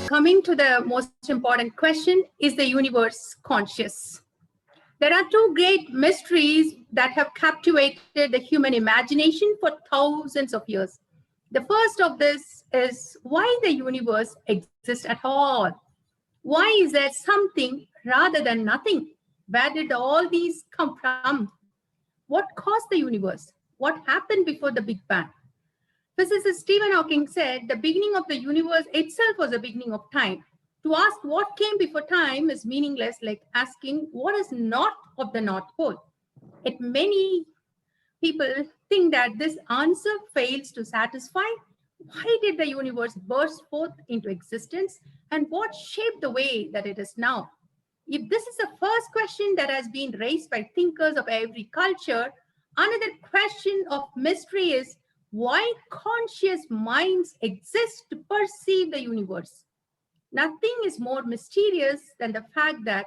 Coming to the most important question, is the universe conscious? There are two great mysteries that have captivated the human imagination for thousands of years. The first of this is why the universe exists at all. Why is there something rather than nothing? Where did all these come from? What caused the universe? What happened before the Big Bang? Physicist Stephen Hawking said the beginning of the universe itself was the beginning of time. To ask what came before time is meaningless, like asking what is north of the North Pole. Yet many people think that this answer fails to satisfy. Why did the universe burst forth into existence, and what shaped the way that it is now? If this is the first question that has been raised by thinkers of every culture, another question of mystery is why conscious minds exist to perceive the universe. Nothing is more mysterious than the fact that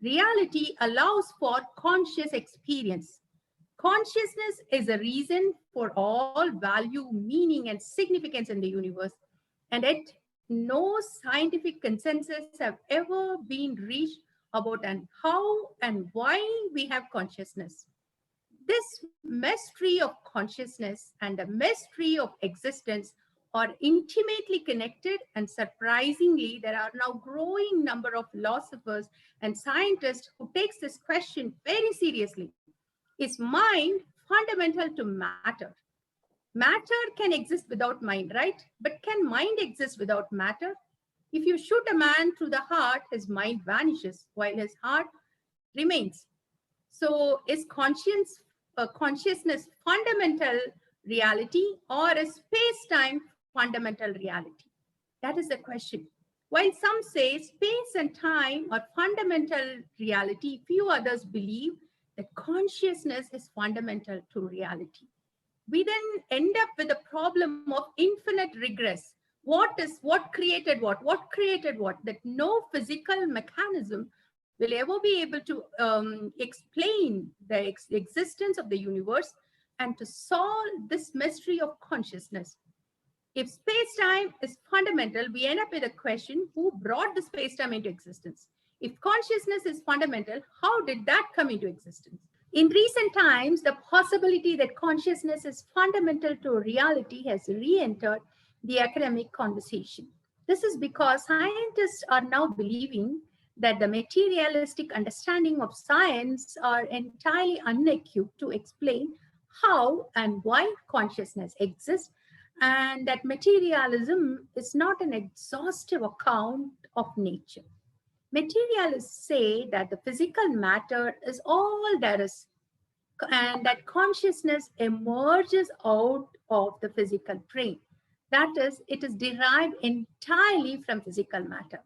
reality allows for conscious experience. Consciousness is a reason for all value, meaning, and significance in the universe. And yet, no scientific consensus have ever been reached about and how and why we have consciousness. This mystery of consciousness and the mystery of existence are intimately connected, and surprisingly, there are now growing number of philosophers and scientists who takes this question very seriously. Is mind fundamental to matter? Matter can exist without mind, right? But can mind exist without matter? If you shoot a man through the heart, his mind vanishes while his heart remains. So is consciousness fundamental reality, or is space-time fundamental reality? That is the question. While some say space and time are fundamental reality, few others believe that consciousness is fundamental to reality. We then end up with a problem of infinite regress. What created what created what, that no physical mechanism will ever be able to explain the existence of the universe and to solve this mystery of consciousness. If space-time is fundamental, we end up with a question, who brought the space-time into existence? If consciousness is fundamental, how did that come into existence? In recent times, the possibility that consciousness is fundamental to reality has re-entered the academic conversation. This is because scientists are now believing that the materialistic understanding of science are entirely unequipped to explain how and why consciousness exists, and that materialism is not an exhaustive account of nature. Materialists say that the physical matter is all there is, and that consciousness emerges out of the physical plane. That is, it is derived entirely from physical matter.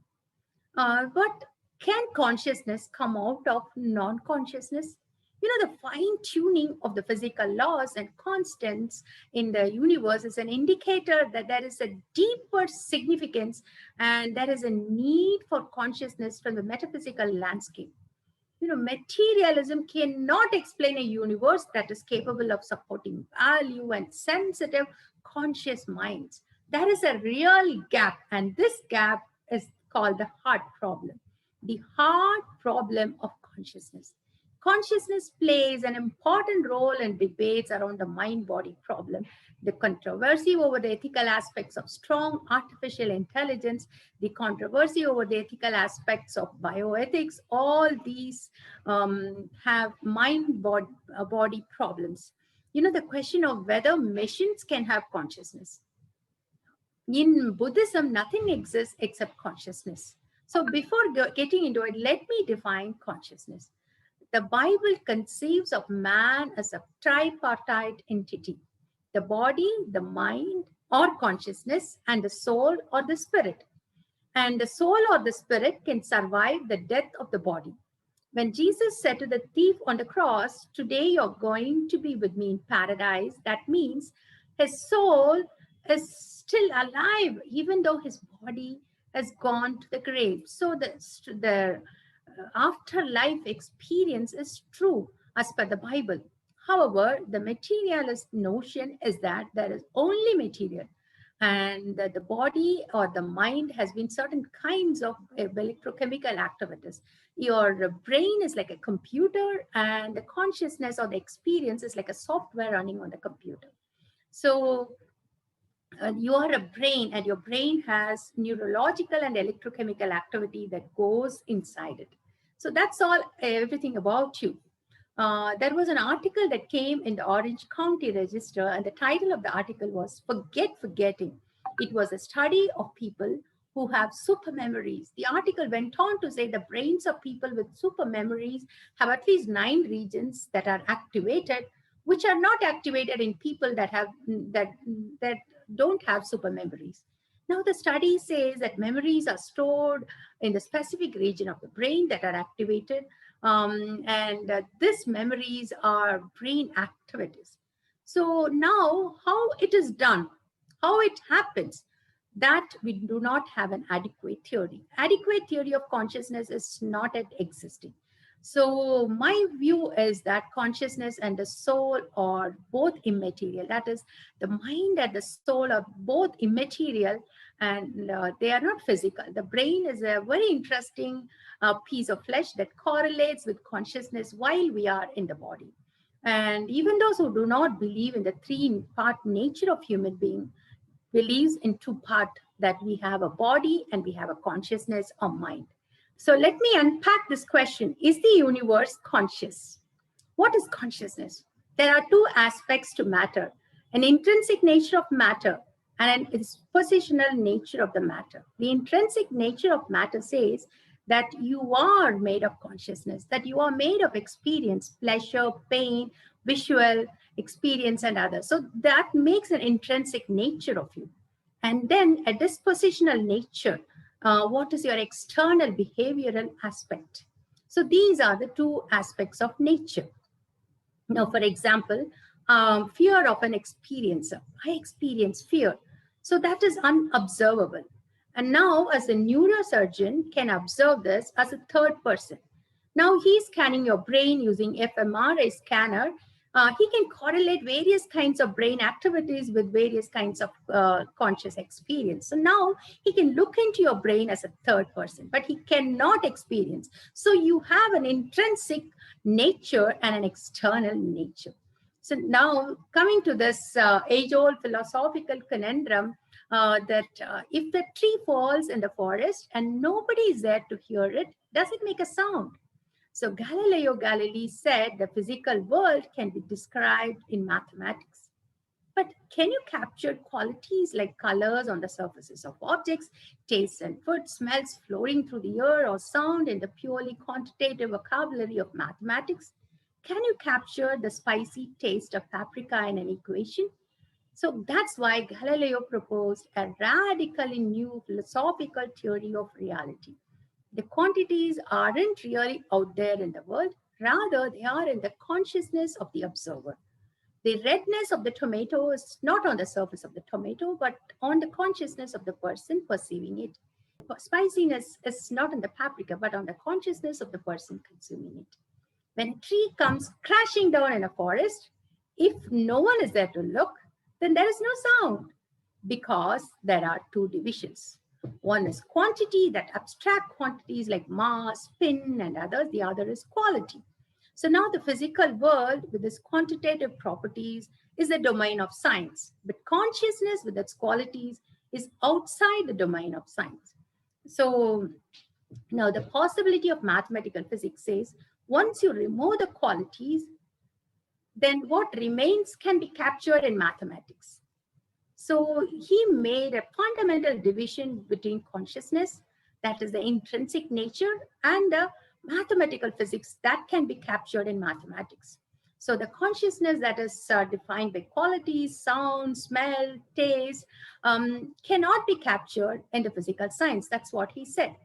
But can consciousness come out of non-consciousness? The fine-tuning of the physical laws and constants in the universe is an indicator that there is a deeper significance and there is a need for consciousness from the metaphysical landscape. Materialism cannot explain a universe that is capable of supporting value and sensitive, conscious minds. There is a real gap, and this gap is called the hard problem, the hard problem of consciousness. Consciousness plays an important role in debates around the mind-body problem, the controversy over the ethical aspects of strong artificial intelligence, the controversy over the ethical aspects of bioethics. All these have mind-body problems. The question of whether machines can have consciousness. In Buddhism, nothing exists except consciousness. So before getting into it, let me define consciousness. The Bible conceives of man as a tripartite entity: the body, the mind, or consciousness, and the soul or the spirit. And the soul or the spirit can survive the death of the body. When Jesus said to the thief on the cross, "Today you're going to be with me in paradise," that means his soul is still alive, even though his body has gone to the grave. So the afterlife experience is true as per the Bible. However, the materialist notion is that there is only material. And the body or the mind has been certain kinds of electrochemical activities. Your brain is like a computer, and the consciousness or the experience is like a software running on the computer. So you are a brain, and your brain has neurological and electrochemical activity that goes inside it. So that's all, everything about you. There was an article that came in the Orange County Register, and the title of the article was Forget Forgetting. It was a study of people who have super memories. The article went on to say the brains of people with super memories have at least 9 regions that are activated, which are not activated in people that have that don't have super memories. Now, the study says that memories are stored in the specific region of the brain that are activated, and these memories are brain activities. So now, how it is done, how it happens, that we do not have an adequate theory. Adequate theory of consciousness is not yet existing. So my view is that consciousness and the soul are both immaterial. That is, the mind and the soul are both immaterial, and they are not physical. The brain is a very interesting piece of flesh that correlates with consciousness while we are in the body. And even those who do not believe in the three-part nature of human being believes in two-part, that we have a body and we have a consciousness or mind. So let me unpack this question. Is the universe conscious? What is consciousness? There are two aspects to matter: an intrinsic nature of matter and an dispositional nature of the matter. The intrinsic nature of matter says that you are made of consciousness, that you are made of experience, pleasure, pain, visual experience, and others. So that makes an intrinsic nature of you. And then a dispositional nature. What is your external behavioral aspect? So these are the two aspects of nature. Now, for example, fear of an experiencer. I experience fear. So that is unobservable. And now, as a neurosurgeon can observe this as a third person. Now, he's scanning your brain using fMRI scanner. He can correlate various kinds of brain activities with various kinds of conscious experience. So now he can look into your brain as a third person, but he cannot experience. So you have an intrinsic nature and an external nature. So now, coming to this age-old philosophical conundrum, that if the tree falls in the forest and nobody is there to hear it, does it make a sound? So Galileo Galilei said the physical world can be described in mathematics. But can you capture qualities like colors on the surfaces of objects, taste and food, smells flowing through the air, or sound in the purely quantitative vocabulary of mathematics? Can you capture the spicy taste of paprika in an equation? So that's why Galileo proposed a radically new philosophical theory of reality. The quantities aren't really out there in the world, rather, they are in the consciousness of the observer. The redness of the tomato is not on the surface of the tomato, but on the consciousness of the person perceiving it. Spiciness is not on the paprika, but on the consciousness of the person consuming it. When a tree comes crashing down in a forest, if no one is there to look, then there is no sound, because there are two divisions. One is quantity, that abstract quantities like mass, spin, and others. The other is quality. So now the physical world with its quantitative properties is the domain of science, but consciousness with its qualities is outside the domain of science. So now the possibility of mathematical physics says once you remove the qualities, then what remains can be captured in mathematics. So he made a fundamental division between consciousness, that is the intrinsic nature, and the mathematical physics that can be captured in mathematics. So the consciousness that is defined by qualities, sound, smell, taste, cannot be captured in the physical science. That's what he said.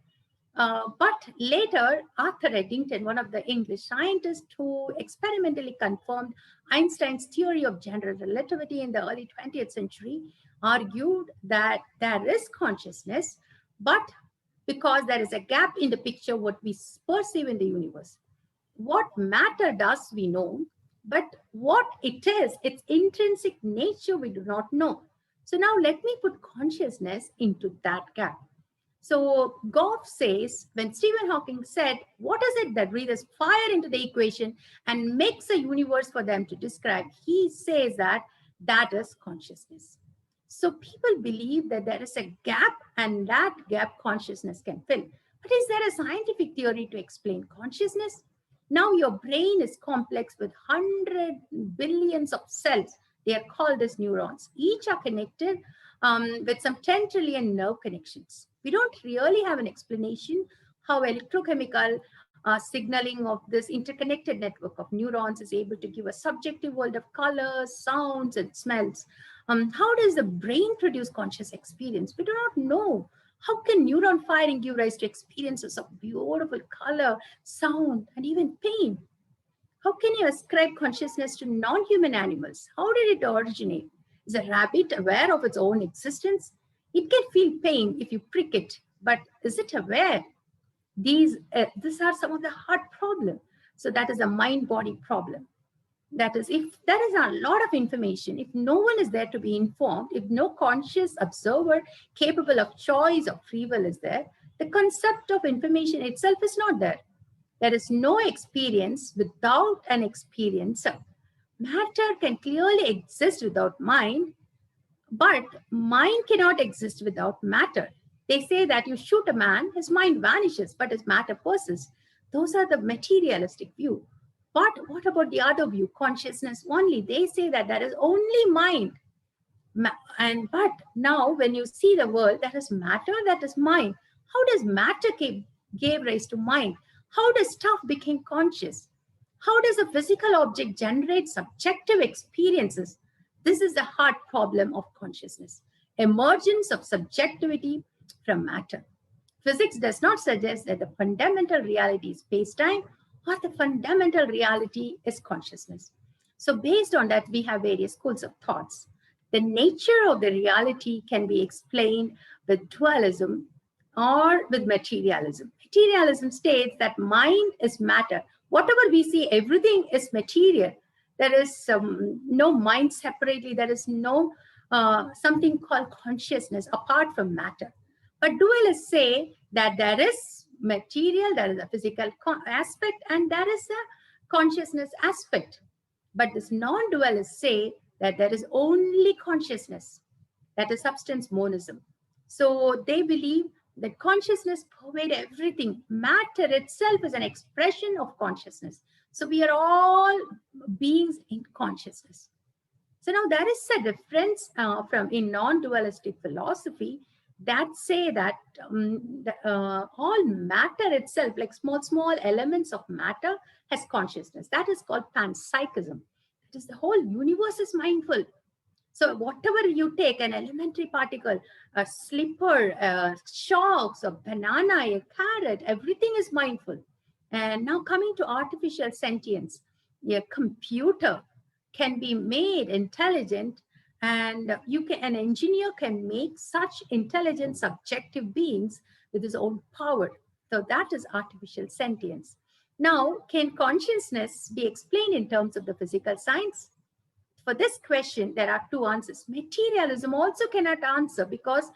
But later, Arthur Eddington, one of the English scientists who experimentally confirmed Einstein's theory of general relativity in the early 20th century, argued that there is consciousness, but because there is a gap in the picture, what we perceive in the universe. What matter does we know, but what it is, its intrinsic nature, we do not know. So now let me put consciousness into that gap. So Goff says, when Stephen Hawking said, what is it that breathes fire into the equation and makes a universe for them to describe? He says that that is consciousness. So people believe that there is a gap and that gap consciousness can fill. But is there a scientific theory to explain consciousness? Now your brain is complex with 100 billions of cells. They are called as neurons. Each are connected with some 10 trillion nerve connections. We don't really have an explanation how electrochemical signaling of this interconnected network of neurons is able to give a subjective world of colors, sounds, and smells. How does the brain produce conscious experience? We do not know. How can neuron firing give rise to experiences of beautiful color, sound, and even pain? How can you ascribe consciousness to non-human animals? How did it originate? Is a rabbit aware of its own existence? It can feel pain if you prick it, but is it aware? These are some of the hard problems. So that is a mind-body problem. That is, if there is a lot of information, if no one is there to be informed, if no conscious observer capable of choice or free will is there, the concept of information itself is not there. There is no experience without an experiencer. Matter can clearly exist without mind, but mind cannot exist without matter. They say that you shoot a man, his mind vanishes, but his matter persists. Those are the materialistic view. But what about the other view, consciousness only? They say that there is only mind. But now when you see the world, that is matter, that is mind. How does matter give rise to mind? How does stuff become conscious? How does a physical object generate subjective experiences? This is the hard problem of consciousness. Emergence of subjectivity from matter. Physics does not suggest that the fundamental reality is space-time or the fundamental reality is consciousness. So based on that, we have various schools of thoughts. The nature of the reality can be explained with dualism or with materialism. Materialism states that mind is matter. Whatever we see, everything is material. There is no mind separately. There is no something called consciousness apart from matter. But dualists say that there is material, there is a physical aspect, and there is a consciousness aspect. But this non-dualists say that there is only consciousness. That is substance monism. So they believe that consciousness pervades everything. Matter itself is an expression of consciousness. So we are all beings in consciousness. So now there is a difference from in non-dualistic philosophy that say that all matter itself, like small elements of matter, has consciousness. That is called panpsychism. That is, the whole universe is mindful. So whatever you take, an elementary particle, a slipper, sharks, a banana, a carrot, everything is mindful. And now coming to artificial sentience, a computer can be made intelligent, and an engineer can make such intelligent subjective beings with his own power. So that is artificial sentience. Now, can consciousness be explained in terms of the physical science? For this question, there are two answers. Materialism also cannot answer because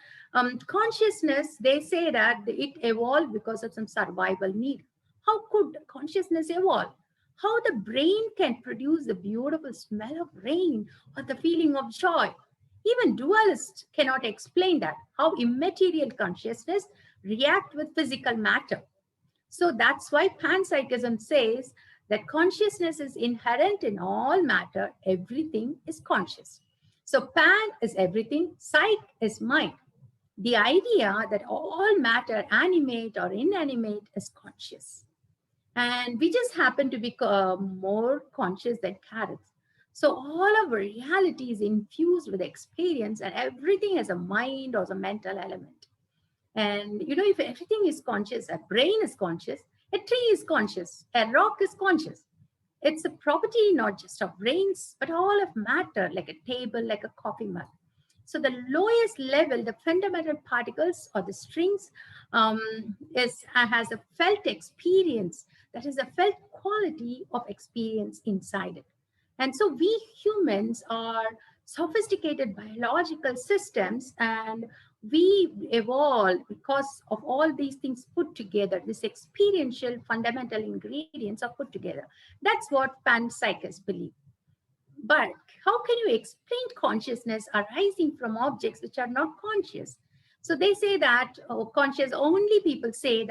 consciousness, they say that it evolved because of some survival need. How could consciousness evolve? How the brain can produce the beautiful smell of rain or the feeling of joy? Even dualists cannot explain that, how immaterial consciousness react with physical matter. So that's why panpsychism says that consciousness is inherent in all matter. Everything is conscious. So pan is everything, psych is mind. The idea that all matter, animate or inanimate, is conscious. And we just happen to be more conscious than carrots. So all of our reality is infused with experience, and everything has a mind or a mental element. And if everything is conscious, a brain is conscious, a tree is conscious, a rock is conscious. It's a property not just of brains, but all of matter, like a table, like a coffee mug. So the lowest level, the fundamental particles or the strings has a felt experience. That is a felt quality of experience inside it. And so we humans are sophisticated biological systems, and we evolved because of all these things put together. This experiential fundamental ingredients are put together. That's what panpsychists believe. But how can you explain consciousness arising from objects which are not conscious? So they say that conscious only people say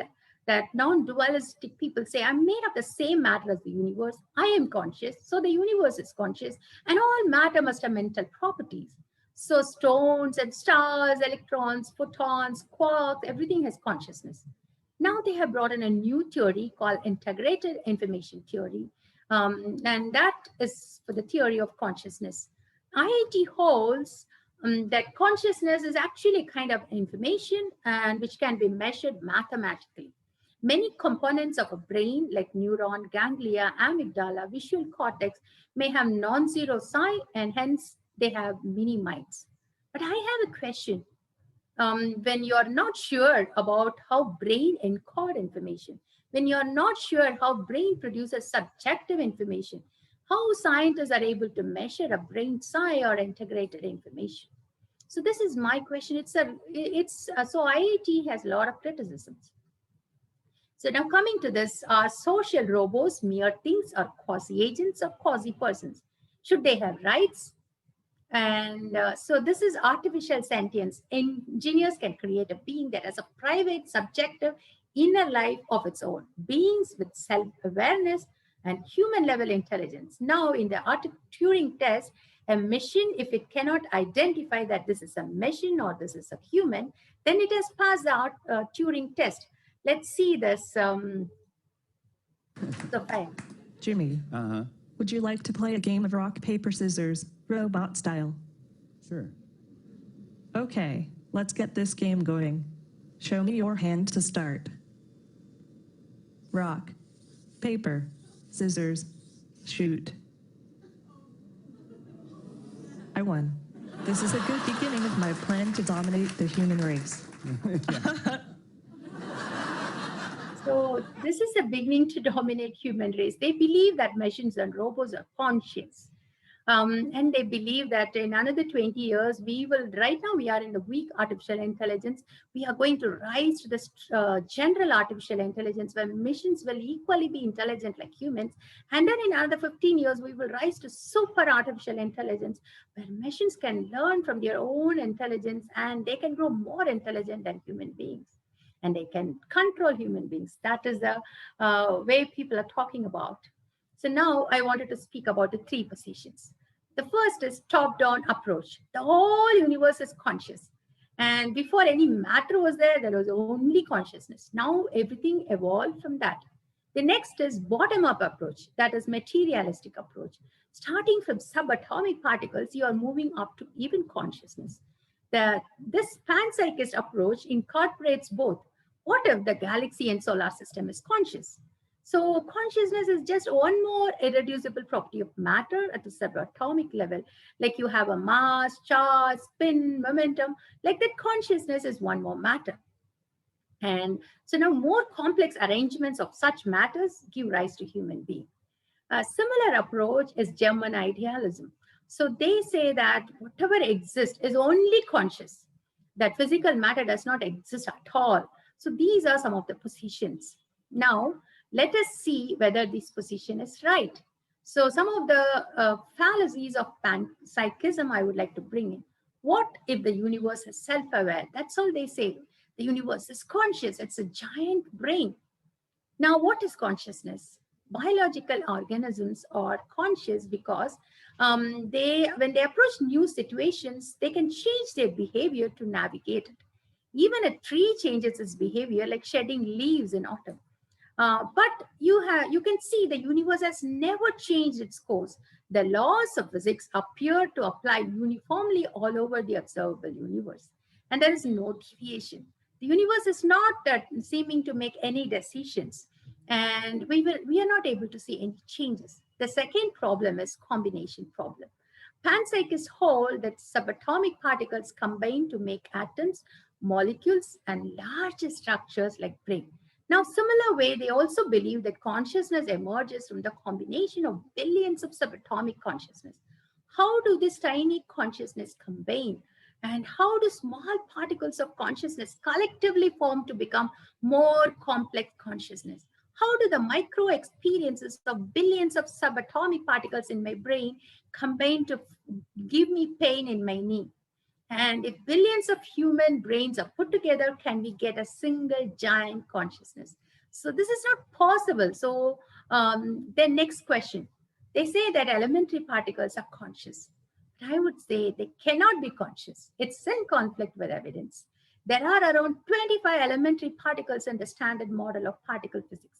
that non-dualistic people say, I'm made of the same matter as the universe. I am conscious, so the universe is conscious, and all matter must have mental properties. So stones and stars, electrons, photons, quarks, everything has consciousness. Now they have brought in a new theory called integrated information theory, and that is for the theory of consciousness. IIT holds that consciousness is actually a kind of information and which can be measured mathematically. Many components of a brain like neuron, ganglia, amygdala, visual cortex may have non-zero psi and hence they have mini minds. But I have a question. When you're not sure about how brain encode information, when you're not sure how brain produces subjective information, how scientists are able to measure a brain psi or integrated information. So this is my question. So IIT has a lot of criticisms. So now coming to this, are social robots mere things or quasi-agents or quasi-persons? Should they have rights? And so this is artificial sentience. Engineers can create a being that has a private, subjective, inner life of its own. Beings with self-awareness and human-level intelligence. Now, in the Turing test, a machine, if it cannot identify that this is a machine or this is a human, then it has passed the Turing test. Let's see this. Sophia. Jimmy, would you like to play a game of rock, paper, scissors, robot style? Sure. Okay, let's get this game going. Show me your hand to start. Rock, paper, scissors, shoot. I won. This is a good beginning of my plan to dominate the human race. So this is the beginning to dominate human race. They believe that machines and robots are conscious. And they believe that in another 20 years, right now we are in the weak artificial intelligence. We are going to rise to this general artificial intelligence where machines will equally be intelligent like humans. And then in another 15 years, we will rise to super artificial intelligence where machines can learn from their own intelligence and they can grow more intelligent than human beings. And they can control human beings. That is the way people are talking about. So now I wanted to speak about the three positions. The first is top-down approach. The whole universe is conscious. And before any matter was there was only consciousness. Now everything evolved from that. The next is bottom-up approach. That is materialistic approach. Starting from subatomic particles, you are moving up to even consciousness. This panpsychist approach incorporates both. What if the galaxy and solar system is conscious? So consciousness is just one more irreducible property of matter at the subatomic level. Like you have a mass, charge, spin, momentum. Like that consciousness is one more matter. And so now more complex arrangements of such matters give rise to human being. A similar approach is German idealism. So they say that whatever exists is only conscious, that physical matter does not exist at all. So these are some of the positions. Now, let us see whether this position is right. So some of the fallacies of panpsychism I would like to bring in. What if the universe is self-aware? That's all they say. The universe is conscious. It's a giant brain. Now, what is consciousness? Biological organisms are conscious because when they approach new situations, they can change their behavior to navigate it. Even a tree changes its behavior, like shedding leaves in autumn. But you can see the universe has never changed its course. The laws of physics appear to apply uniformly all over the observable universe, and there is no deviation. The universe is not seeming to make any decisions, and we are not able to see any changes. The second problem is combination problem. Panpsychists hold that subatomic particles combine to make atoms, molecules, and larger structures like brain. Now, similar way, they also believe that consciousness emerges from the combination of billions of subatomic consciousness. How do these tiny consciousness combine? And how do small particles of consciousness collectively form to become more complex consciousness? How do the micro experiences of billions of subatomic particles in my brain combine to give me pain in my knee? And if billions of human brains are put together, can we get a single giant consciousness? So this is not possible. So then next question. They say that elementary particles are conscious. But I would say they cannot be conscious. It's in conflict with evidence. There are around 25 elementary particles in the standard model of particle physics.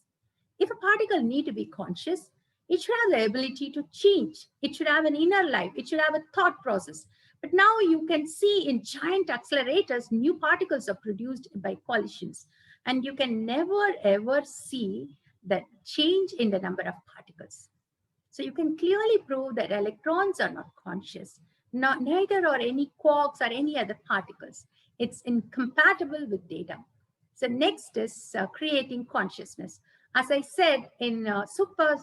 If a particle need to be conscious, it should have the ability to change. It should have an inner life. It should have a thought process. But now you can see in giant accelerators, new particles are produced by collisions. And you can never ever see that change in the number of particles. So you can clearly prove that electrons are not conscious. Neither are any quarks or any other particles. It's incompatible with data. So next is creating consciousness. As I said, in super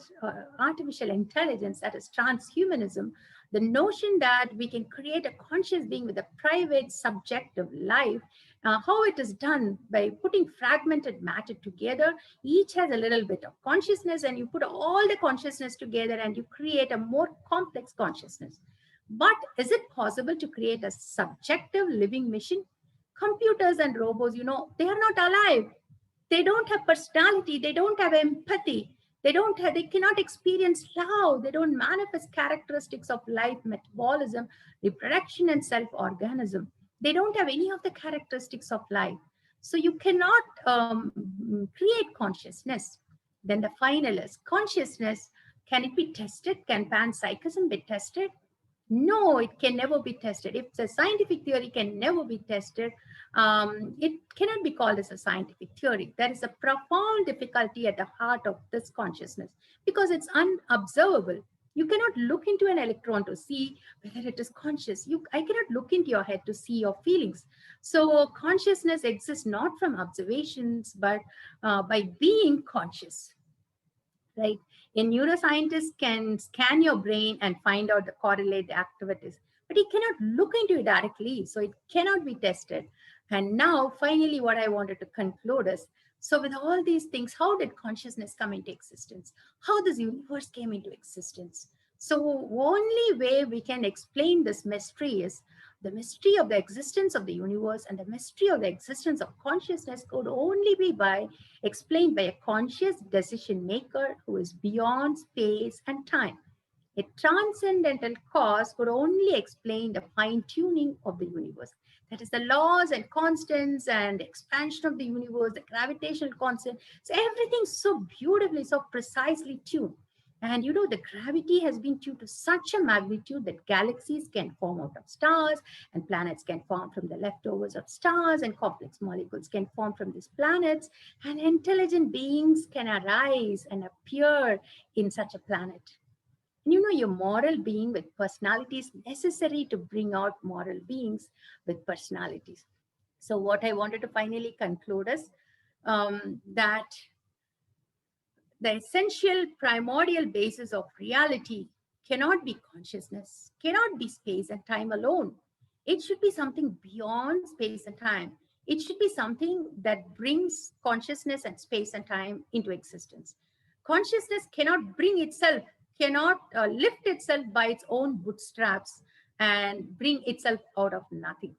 artificial intelligence, that is transhumanism, the notion that we can create a conscious being with a private subjective life, how it is done by putting fragmented matter together, each has a little bit of consciousness, and you put all the consciousness together and you create a more complex consciousness. But is it possible to create a subjective living machine? Computers and robots, they are not alive. They don't have personality. They don't have empathy. They cannot experience love. They don't manifest characteristics of life, metabolism, reproduction, and self-organism. They don't have any of the characteristics of life. So you cannot create consciousness. Then the final is consciousness. Can it be tested? Can panpsychism be tested? No, it can never be tested. If the scientific theory can never be tested, it cannot be called as a scientific theory. There is a profound difficulty at the heart of this consciousness because it's unobservable. You cannot look into an electron to see whether it is conscious. I cannot look into your head to see your feelings. So consciousness exists not from observations, but by being conscious. Right? A neuroscientist can scan your brain and find out the correlated activities, but he cannot look into it directly, so it cannot be tested. And now, finally, what I wanted to conclude is, so with all these things, how did consciousness come into existence? How this universe came into existence? So only way we can explain this mystery is the mystery of the existence of the universe, and the mystery of the existence of consciousness could only be explained by a conscious decision maker who is beyond space and time. A transcendental cause could only explain the fine-tuning of the universe. That is the laws and constants and expansion of the universe, the gravitational constant. So everything's so beautifully, so precisely tuned. And the gravity has been tuned to such a magnitude that galaxies can form out of stars, and planets can form from the leftovers of stars, and complex molecules can form from these planets, and intelligent beings can arise and appear in such a planet. And your moral being with personality is necessary to bring out moral beings with personalities. So what I wanted to finally conclude is that the essential primordial basis of reality cannot be consciousness, cannot be space and time alone. It should be something beyond space and time. It should be something that brings consciousness and space and time into existence. Consciousness cannot bring itself, cannot lift itself by its own bootstraps and bring itself out of nothing.